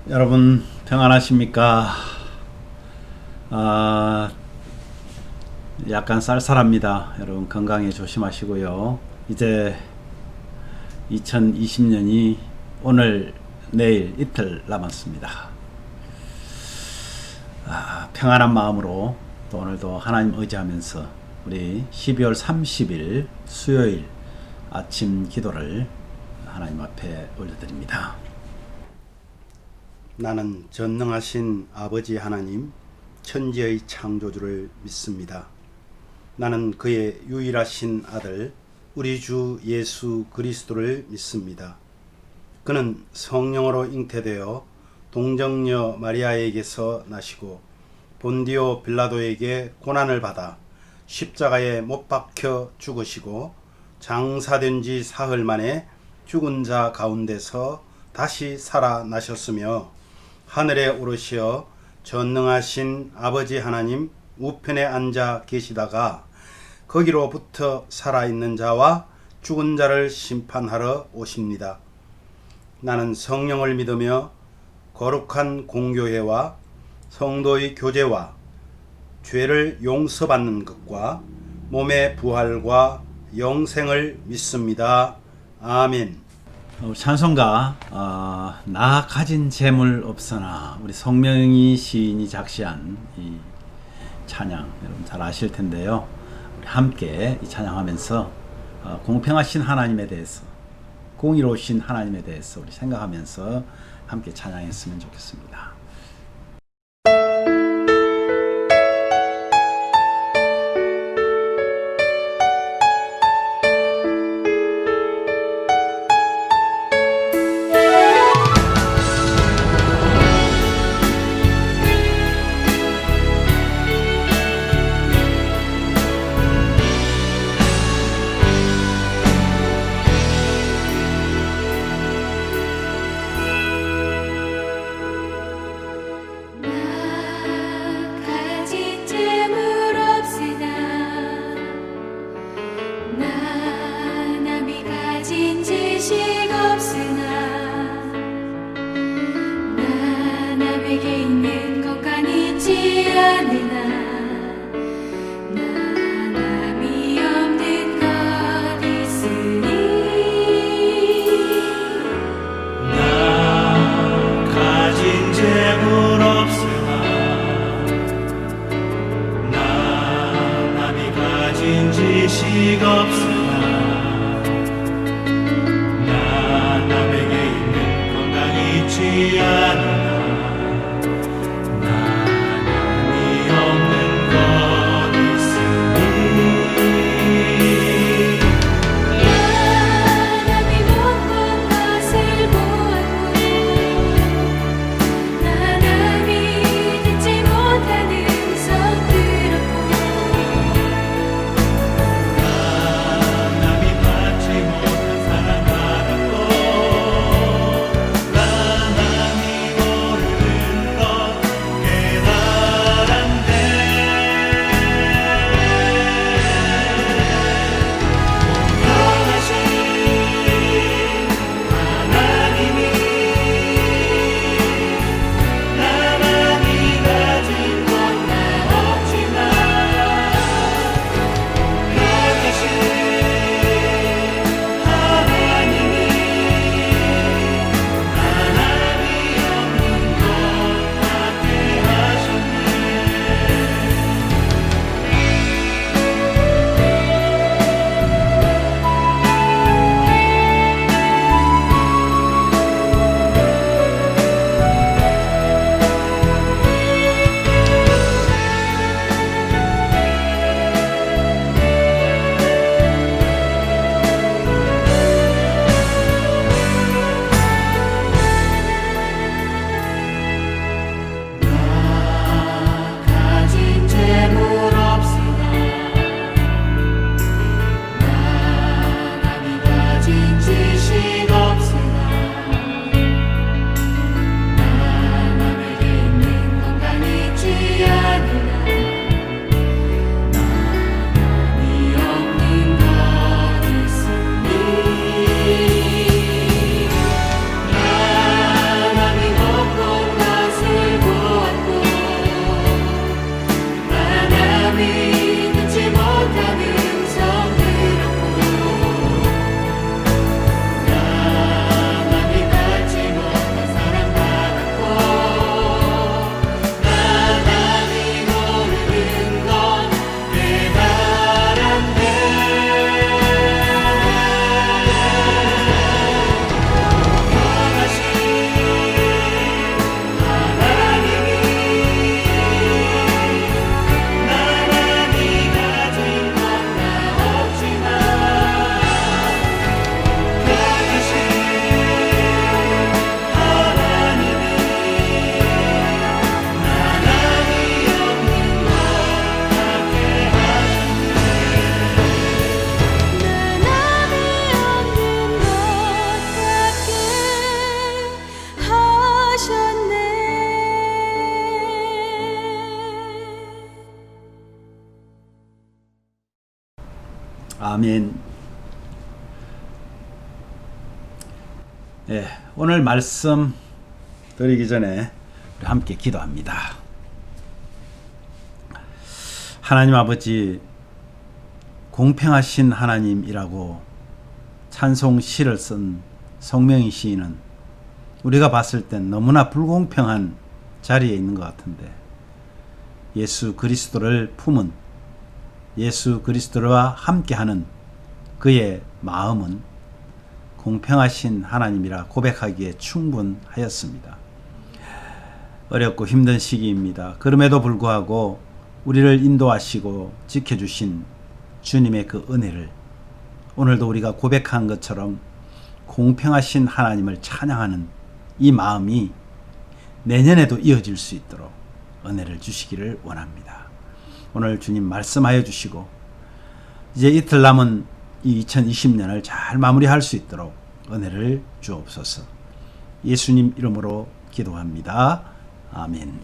여러분 평안하십니까? 아, 약간 쌀쌀합니다. 여러분 건강에 조심하시고요. 이제 2020년이 오늘 내일 이틀 남았습니다. 평안한 마음으로 또 오늘도 하나님 의지하면서 우리 12월 30일 수요일 아침 기도를 하나님 앞에 올려드립니다. 나는 전능하신 아버지 하나님, 천지의 창조주를 믿습니다. 나는 그의 유일하신 아들, 우리 주 예수 그리스도를 믿습니다. 그는 성령으로 잉태되어 동정녀 마리아에게서 나시고 본디오 빌라도에게 고난을 받아 십자가에 못 박혀 죽으시고 장사된 지 사흘 만에 죽은 자 가운데서 다시 살아나셨으며 하늘에 오르시어 전능하신 아버지 하나님 우편에 앉아 계시다가 거기로부터 살아있는 자와 죽은 자를 심판하러 오십니다. 나는 성령을 믿으며 거룩한 공교회와 성도의 교제와 죄를 용서받는 것과 몸의 부활과 영생을 믿습니다. 아멘. 찬송가 나 가진 재물 없으나 우리 성명희 시인이 작시한 이 찬양 여러분 잘 아실 텐데요. 우리 함께 이 찬양하면서 공평하신 하나님에 대해서 공의로우신 하나님에 대해서 우리 생각하면서 함께 찬양했으면 좋겠습니다. 아멘. 네, 오늘 말씀 드리기 전에 우리 함께 기도합니다. 하나님 아버지, 공평하신 하나님이라고 찬송 시를 쓴 성명희 시인은 우리가 봤을 땐 너무나 불공평한 자리에 있는 것 같은데, 예수 그리스도를 품은, 예수 그리스도와 함께하는 그의 마음은 공평하신 하나님이라 고백하기에 충분하였습니다. 어렵고 힘든 시기입니다. 그럼에도 불구하고 우리를 인도하시고 지켜주신 주님의 그 은혜를 오늘도 우리가 고백한 것처럼 공평하신 하나님을 찬양하는 이 마음이 내년에도 이어질 수 있도록 은혜를 주시기를 원합니다. 오늘 주님 말씀하여 주시고 이제 이틀 남은 이 2020년을 잘 마무리할 수 있도록 은혜를 주옵소서. 예수님 이름으로 기도합니다. 아멘.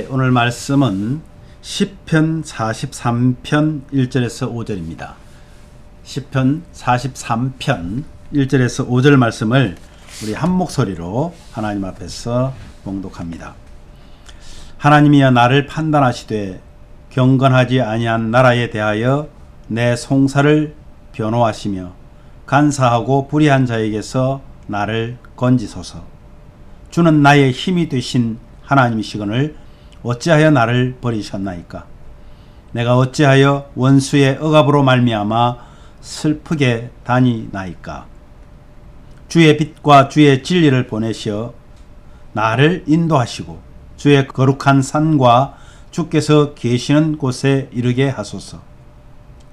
오늘 말씀은 시편 43편 1절에서 5절입니다. 시편 43편 1절에서 5절 말씀을 우리 한 목소리로 하나님 앞에서 봉독합니다. 하나님이여 나를 판단하시되 경건하지 아니한 나라에 대하여 내 송사를 변호하시며 간사하고 불의한 자에게서 나를 건지소서. 주는 나의 힘이 되신 하나님이시거늘 어찌하여 나를 버리셨나이까? 내가 어찌하여 원수의 억압으로 말미암아 슬프게 다니나이까? 주의 빛과 주의 진리를 보내시어 나를 인도하시고 주의 거룩한 산과 주께서 계시는 곳에 이르게 하소서.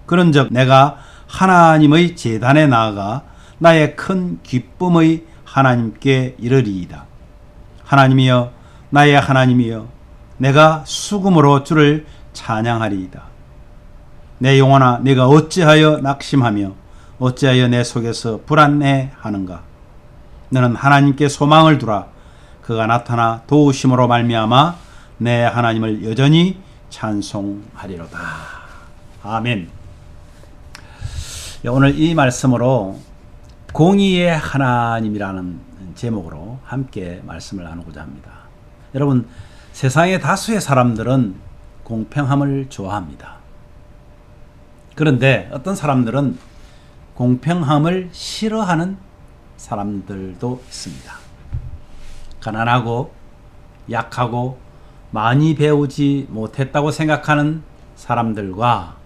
그런즉 내가 하나님의 제단에 나아가 나의 큰 기쁨의 하나님께 이르리이다. 하나님이여, 나의 하나님이여, 내가 수금으로 주를 찬양하리이다. 내 영혼아, 내가 어찌하여 낙심하며 어찌하여 내 속에서 불안해하는가? 너는 하나님께 소망을 두라. 그가 나타나 도우심으로 말미암아 내 하나님을 여전히 찬송하리로다. 아멘. 오늘 이 말씀으로 공의의 하나님이라는 제목으로 함께 말씀을 나누고자 합니다. 여러분, 세상의 다수의 사람들은 공평함을 좋아합니다. 그런데 어떤 사람들은 공평함을 싫어하는 사람들도 있습니다. 가난하고 약하고 많이 배우지 못했다고 생각하는 사람들과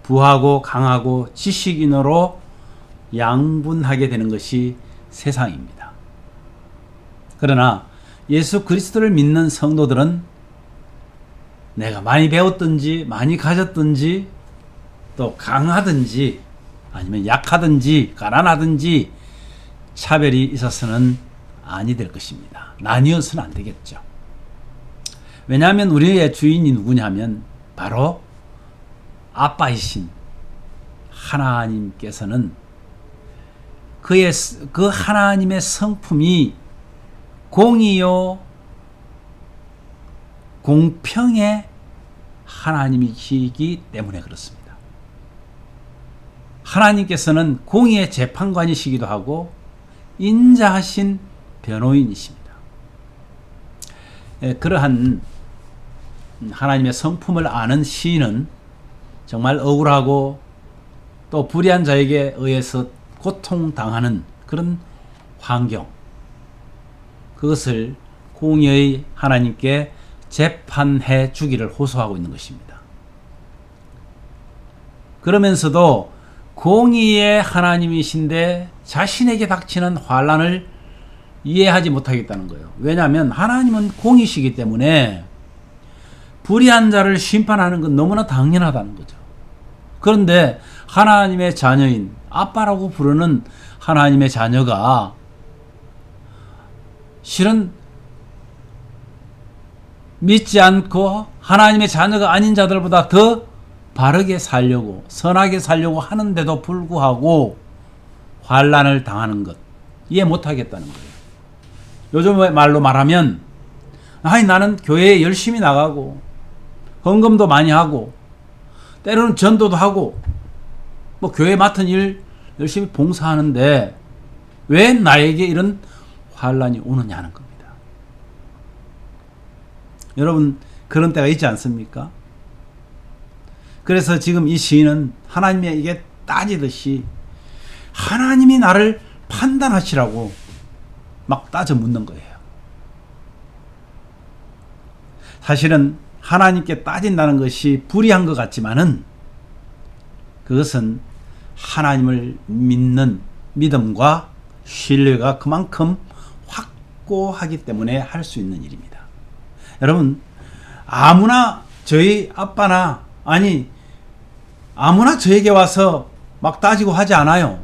부하고 강하고 지식인으로 양분하게 되는 것이 세상입니다. 그러나 예수 그리스도를 믿는 성도들은 내가 많이 배웠든지 많이 가졌든지 또 강하든지 아니면 약하든지 가난하든지 차별이 있어서는 아니 될 것입니다. 나뉘어서는 안 되겠죠. 왜냐하면 우리의 주인이 누구냐면 바로 아빠이신 하나님께서는 그 하나님의 성품이 공의요 공평의 하나님이시기 때문에 그렇습니다. 하나님께서는 공의의 재판관이시기도 하고 인자하신 변호인이십니다. 그러한 하나님의 성품을 아는 시인은 정말 억울하고 또 불의한 자에게 의해서 고통당하는 그런 환경, 그것을 공의의 하나님께 재판해 주기를 호소하고 있는 것입니다. 그러면서도 공의의 하나님이신데 자신에게 닥치는 환난을 이해하지 못하겠다는 거예요. 왜냐하면 하나님은 공의시기 때문에 불의한 자를 심판하는 건 너무나 당연하다는 거죠. 그런데 하나님의 자녀인 아빠라고 부르는 하나님의 자녀가 실은 믿지 않고 하나님의 자녀가 아닌 자들보다 더 바르게 살려고 선하게 살려고 하는데도 불구하고 환난을 당하는 것 이해 못하겠다는 거예요. 요즘 말로 말하면 나는 교회에 열심히 나가고 헌금도 많이 하고 때로는 전도도 하고 뭐 교회 맡은 일 열심히 봉사하는데 왜 나에게 이런 환란이 오느냐는 겁니다. 여러분 그런 때가 있지 않습니까? 그래서 지금 이 시인은 하나님에게 따지듯이 하나님이 나를 판단하시라고 막 따져 묻는 거예요. 사실은 하나님께 따진다는 것이 불의한 것 같지만은 그것은 하나님을 믿는 믿음과 신뢰가 그만큼 확고하기 때문에 할 수 있는 일입니다. 여러분 아무나 저희 아빠나 아니 아무나 저에게 와서 막 따지고 하지 않아요.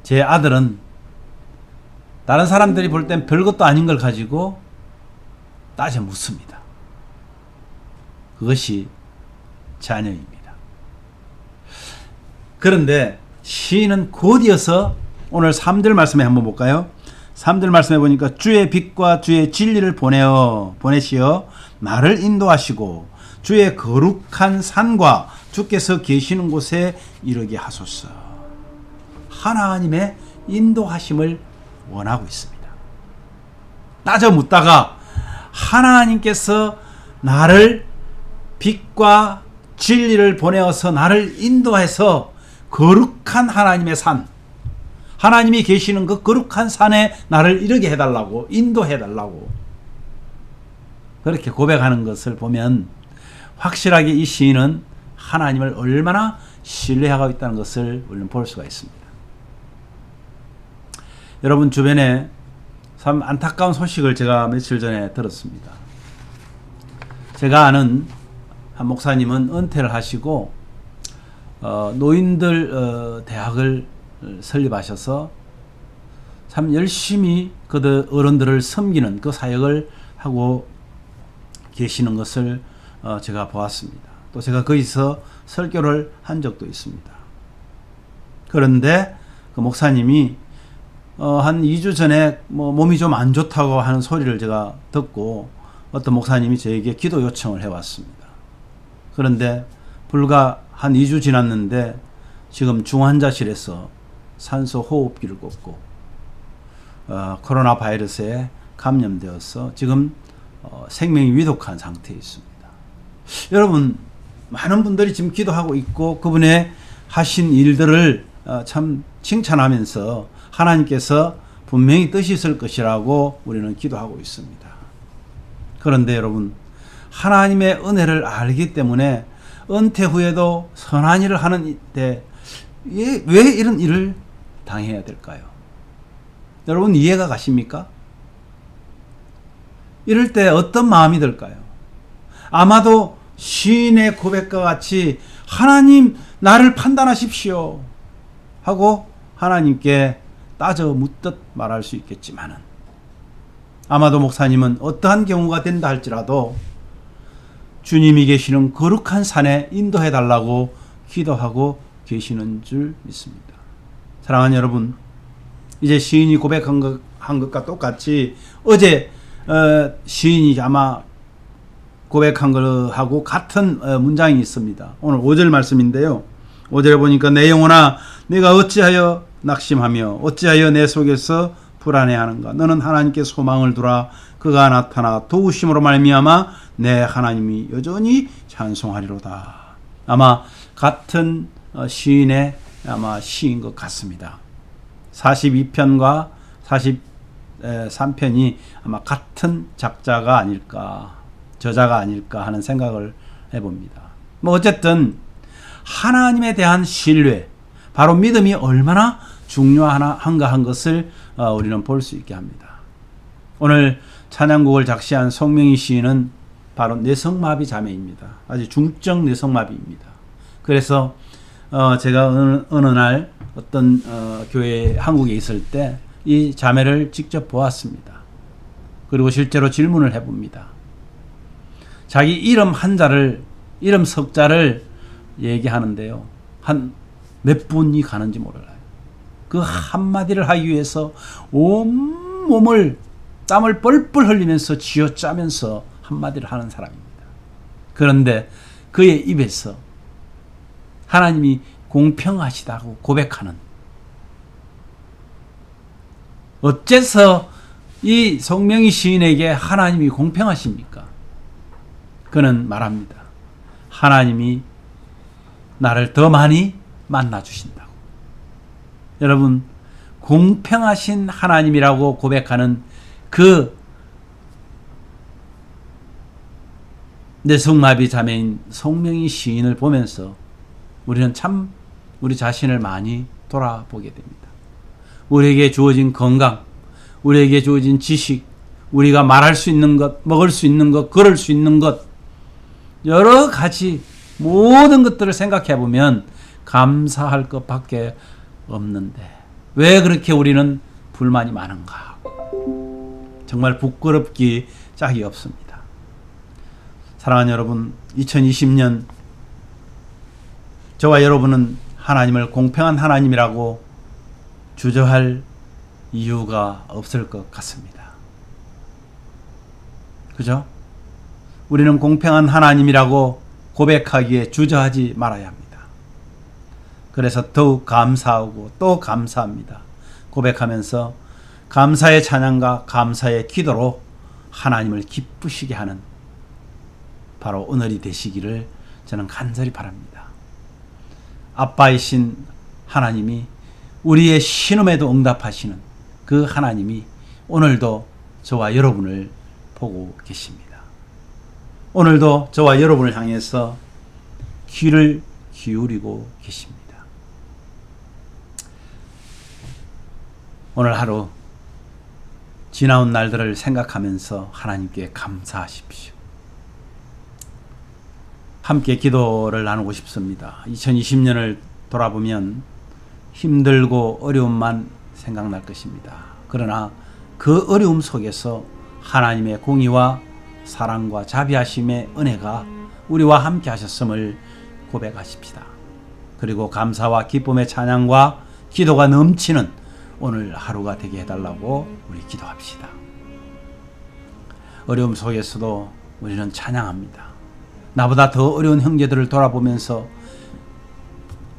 제 아들은 다른 사람들이 볼 땐 별것도 아닌 걸 가지고 따져 묻습니다. 그것이 자녀입니다. 그런데 시인은 곧이어서 오늘 3절 말씀에 한번 볼까요? 3절 말씀에 보니까 주의 빛과 주의 진리를 보내시어 나를 인도하시고 주의 거룩한 산과 주께서 계시는 곳에 이르게 하소서. 하나님의 인도하심을 원하고 있습니다. 따져 묻다가 하나님께서 나를 빛과 진리를 보내어서 나를 인도해서 거룩한 하나님의 산, 하나님이 계시는 그 거룩한 산에 나를 이르게 해달라고, 인도해달라고 그렇게 고백하는 것을 보면 확실하게 이 시인은 하나님을 얼마나 신뢰하고 있다는 것을 우리는 볼 수가 있습니다. 여러분 주변에 참 안타까운 소식을 제가 며칠 전에 들었습니다. 제가 아는 한 목사님은 은퇴를 하시고 노인들 대학을 설립하셔서 참 열심히 그들 어른들을 섬기는 그 사역을 하고 계시는 것을 제가 보았습니다. 또 제가 거기서 설교를 한 적도 있습니다. 그런데 그 목사님이 한 2주 전에 몸이 좀 안 좋다고 하는 소리를 제가 듣고 어떤 목사님이 저에게 기도 요청을 해왔습니다. 그런데 불과 한 2주 지났는데 지금 중환자실에서 산소 호흡기를 꽂고 코로나 바이러스에 감염되어서 지금 생명이 위독한 상태에 있습니다. 여러분 많은 분들이 지금 기도하고 있고 그분의 하신 일들을 참 칭찬하면서 하나님께서 분명히 뜻이 있을 것이라고 우리는 기도하고 있습니다. 그런데 여러분 하나님의 은혜를 알기 때문에 은퇴 후에도 선한 일을 하는 때 왜 이런 일을 당해야 될까요? 여러분 이해가 가십니까? 이럴 때 어떤 마음이 들까요? 아마도 시인의 고백과 같이 하나님 나를 판단하십시오 하고 하나님께 따져 묻듯 말할 수 있겠지만은 아마도 목사님은 어떠한 경우가 된다 할지라도 주님이 계시는 거룩한 산에 인도해 달라고 기도하고 계시는 줄 믿습니다. 사랑하는 여러분, 이제 시인이 고백한 것과 똑같이 어제 시인이 아마 고백한 것하고 같은 문장이 있습니다. 오늘 5절 말씀인데요. 5절에 보니까 내 영혼아 내가 어찌하여 낙심하며 어찌하여 내 속에서 불안해하는가. 너는 하나님께 소망을 두라. 그가 나타나 도우심으로 말미암아 내 하나님이 여전히 찬송하리로다. 아마 같은 시인의 아마 시인 것 같습니다. 42편과 43편이 아마 같은 작자가 아닐까, 저자가 아닐까 하는 생각을 해봅니다. 어쨌든 하나님에 대한 신뢰, 바로 믿음이 얼마나 중요한가 한 것을 우리는 볼 수 있게 합니다. 오늘 찬양곡을 작시한 송명희 시인은 바로 뇌성마비 자매입니다. 아주 중증 뇌성마비입니다. 그래서 제가 어느 날 어떤 교회 한국에 있을 때 이 자매를 직접 보았습니다. 그리고 실제로 질문을 해봅니다. 자기 이름 한자를, 이름 석자를 얘기하는데요. 한 몇 분이 가는지 몰라요. 그 한마디를 하기 위해서 온몸을 땀을 뻘뻘 흘리면서 쥐어짜면서 한마디를 하는 사람입니다. 그런데 그의 입에서 하나님이 공평하시다고 고백하는, 어째서 이 송명희 시인에게 하나님이 공평하십니까? 그는 말합니다. 하나님이 나를 더 많이 만나주신다고. 여러분, 공평하신 하나님이라고 고백하는 그 뇌성마비 자매인 송명희 시인을 보면서 우리는 참 우리 자신을 많이 돌아보게 됩니다. 우리에게 주어진 건강, 우리에게 주어진 지식, 우리가 말할 수 있는 것, 먹을 수 있는 것, 걸을 수 있는 것, 여러 가지 모든 것들을 생각해 보면 감사할 것밖에 없는데 왜 그렇게 우리는 불만이 많은가? 정말 부끄럽기 짝이 없습니다. 사랑하는 여러분, 2020년 저와 여러분은 하나님을 공평한 하나님이라고 주저할 이유가 없을 것 같습니다. 그죠? 우리는 공평한 하나님이라고 고백하기에 주저하지 말아야 합니다. 그래서 더욱 감사하고 또 감사합니다. 고백하면서 감사의 찬양과 감사의 기도로 하나님을 기쁘시게 하는 바로 오늘이 되시기를 저는 간절히 바랍니다. 아빠이신 하나님이 우리의 신음에도 응답하시는 그 하나님이 오늘도 저와 여러분을 보고 계십니다. 오늘도 저와 여러분을 향해서 귀를 기울이고 계십니다. 오늘 하루 지나온 날들을 생각하면서 하나님께 감사하십시오. 함께 기도를 나누고 싶습니다. 2020년을 돌아보면 힘들고 어려움만 생각날 것입니다. 그러나 그 어려움 속에서 하나님의 공의와 사랑과 자비하심의 은혜가 우리와 함께 하셨음을 고백하십시다. 그리고 감사와 기쁨의 찬양과 기도가 넘치는 오늘 하루가 되게 해달라고 우리 기도합시다. 어려움 속에서도 우리는 찬양합니다. 나보다 더 어려운 형제들을 돌아보면서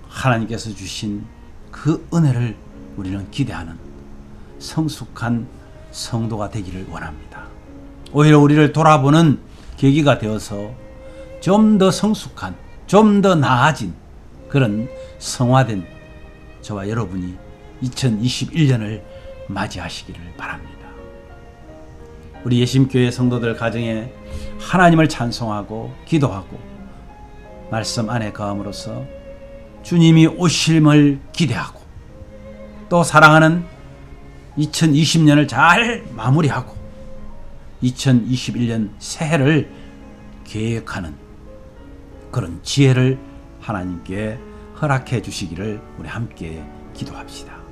하나님께서 주신 그 은혜를 우리는 기대하는 성숙한 성도가 되기를 원합니다. 오히려 우리를 돌아보는 계기가 되어서 좀 더 성숙한, 좀 더 나아진 그런 성화된 저와 여러분이 2021년을 맞이하시기를 바랍니다. 우리 예심교회 성도들 가정에 하나님을 찬송하고 기도하고 말씀 안에 거함으로써 주님이 오실을 기대하고 또 사랑하는 2020년을 잘 마무리하고 2021년 새해를 계획하는 그런 지혜를 하나님께 허락해 주시기를 우리 함께 기도합시다.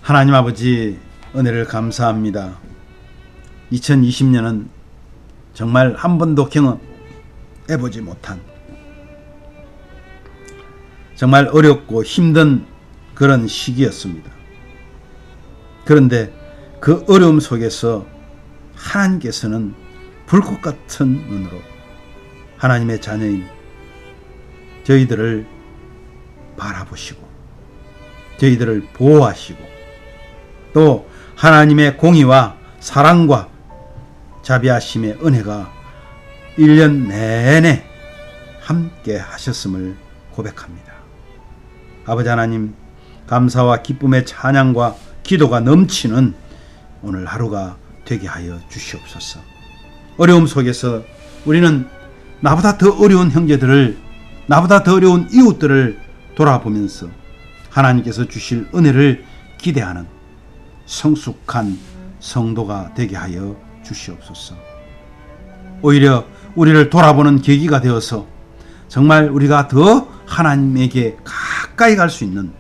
하나님 아버지 은혜를 감사합니다. 2020년은 정말 한 번도 경험해보지 못한 정말 어렵고 힘든 그런 시기였습니다. 그런데 그 어려움 속에서 하나님께서는 불꽃 같은 눈으로 하나님의 자녀인 저희들을 바라보시고 저희들을 보호하시고 또 하나님의 공의와 사랑과 자비하심의 은혜가 1년 내내 함께 하셨음을 고백합니다. 아버지 하나님, 감사와 기쁨의 찬양과 기도가 넘치는 오늘 하루가 되게 하여 주시옵소서. 어려움 속에서 우리는 나보다 더 어려운 형제들을, 나보다 더 어려운 이웃들을 돌아보면서 하나님께서 주실 은혜를 기대하는 성숙한 성도가 되게 하여 주시옵소서. 오히려 우리를 돌아보는 계기가 되어서 정말 우리가 더 하나님에게 가까이 갈 수 있는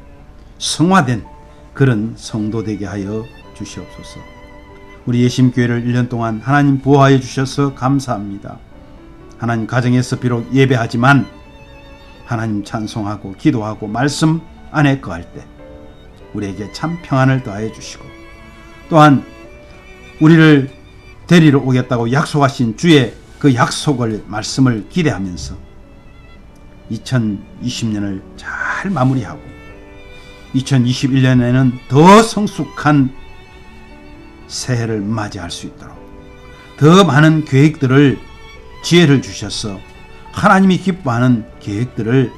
성화된 그런 성도 되게 하여 주시옵소서. 우리 예심교회를 1년 동안 하나님 보호하여 주셔서 감사합니다. 하나님 가정에서 비록 예배하지만 하나님 찬송하고 기도하고 말씀 안에 거할 때 우리에게 참 평안을 더하여 주시고 또한 우리를 데리러 오겠다고 약속하신 주의 그 약속을 말씀을 기대하면서 2020년을 잘 마무리하고 2021년에는 더 성숙한 새해를 맞이할 수 있도록 더 많은 계획들을 지혜를 주셔서 하나님이 기뻐하는 계획들을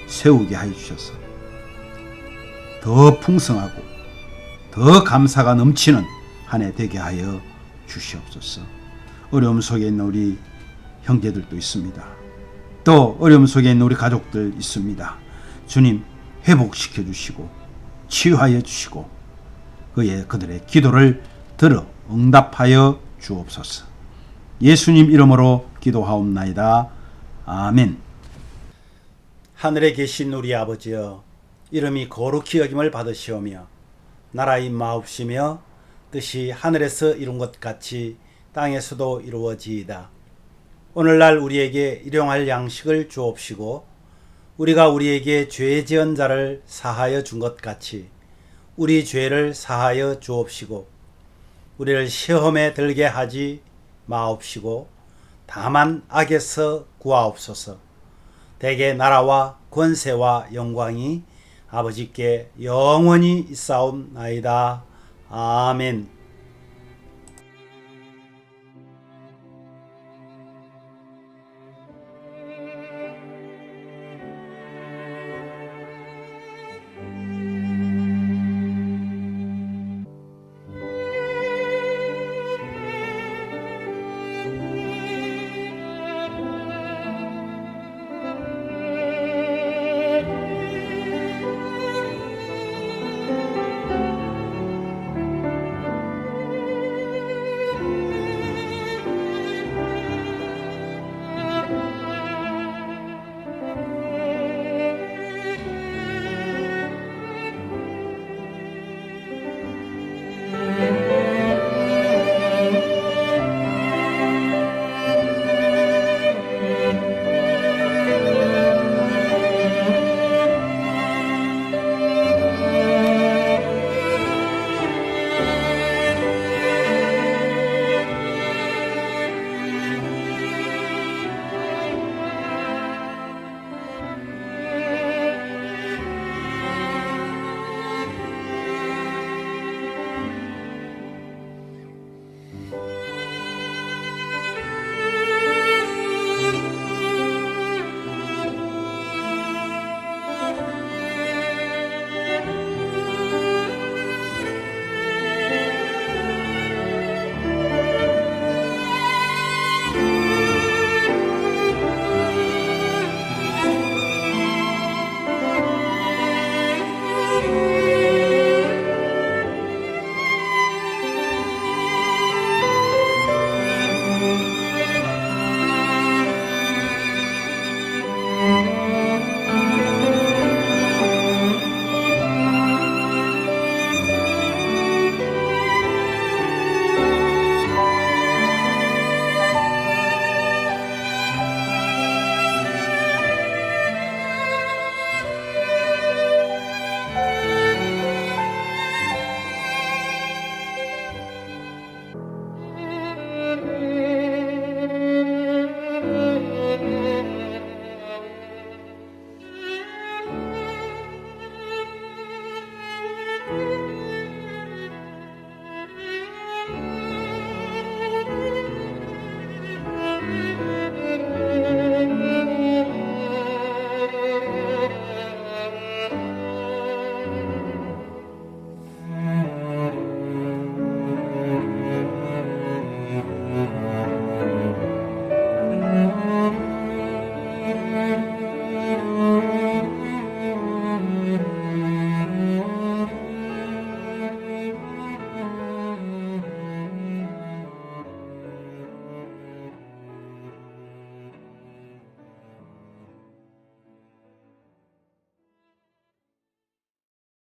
세우게 하여 주셔서 더 풍성하고 더 감사가 넘치는 한 해 되게 하여 주시옵소서. 어려움 속에 있는 우리 형제들도 있습니다. 또 어려움 속에 있는 우리 가족들 있습니다. 주님 회복시켜 주시고 치유하여 주시고 그들의 기도를 들어 응답하여 주옵소서. 예수님 이름으로 기도하옵나이다. 아멘. 하늘에 계신 우리 아버지여, 이름이 거룩히 여김을 받으시오며 나라의 마옵시며 뜻이 하늘에서 이룬 것 같이 땅에서도 이루어지이다. 오늘날 우리에게 일용할 양식을 주옵시고 우리가 우리에게 죄 지은 자를 사하여 준 것 같이 우리 죄를 사하여 주옵시고 우리를 시험에 들게 하지 마옵시고 다만 악에서 구하옵소서. 대개 나라와 권세와 영광이 아버지께 영원히 있사옵나이다. 아멘.